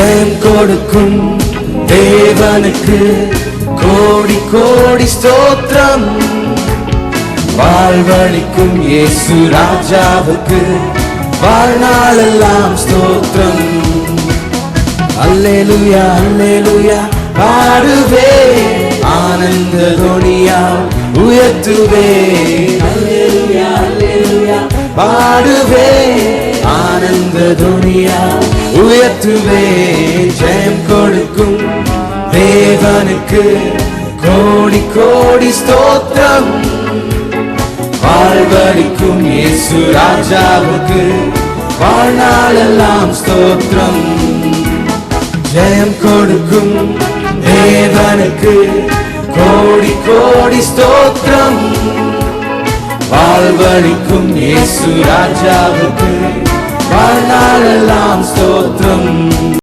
ஜெயம் கொடுக்கும் தேவனுக்கு கோடி கோடி ஸ்தோத்திரம். வாழ்வளிக்கும் இயேசு ராஜாவுக்கு வாழ்நாளெல்லாம் ஸ்தோத்திரம். அல்லேலூயா அல்லேலூயா பாடுவே, ஆனந்த தொனியால் உயர்த்துவே. அல்லேலூயா அல்லேலூயா பாடுவே, ஆனந்த தொனியால் உயர்த்துவே. ஜெயம் கொடுக்கும் தேவனுக்கு கோடி கோடி ஸ்தோத்திரம். வாழ்வளிக்கும் இயேசு ராஜாவுக்கு வாழ்நாளெல்லாம் ஸ்தோத்திரம். ஜெயம் கொடுக்கும் தேவனுக்கு கோடி கோடி ஸ்தோத்திரம். வாழ்வளிக்கும் இயேசு ராஜாவுக்கு வாழ்நாளெல்லாம் ஸ்தோத்திரம்.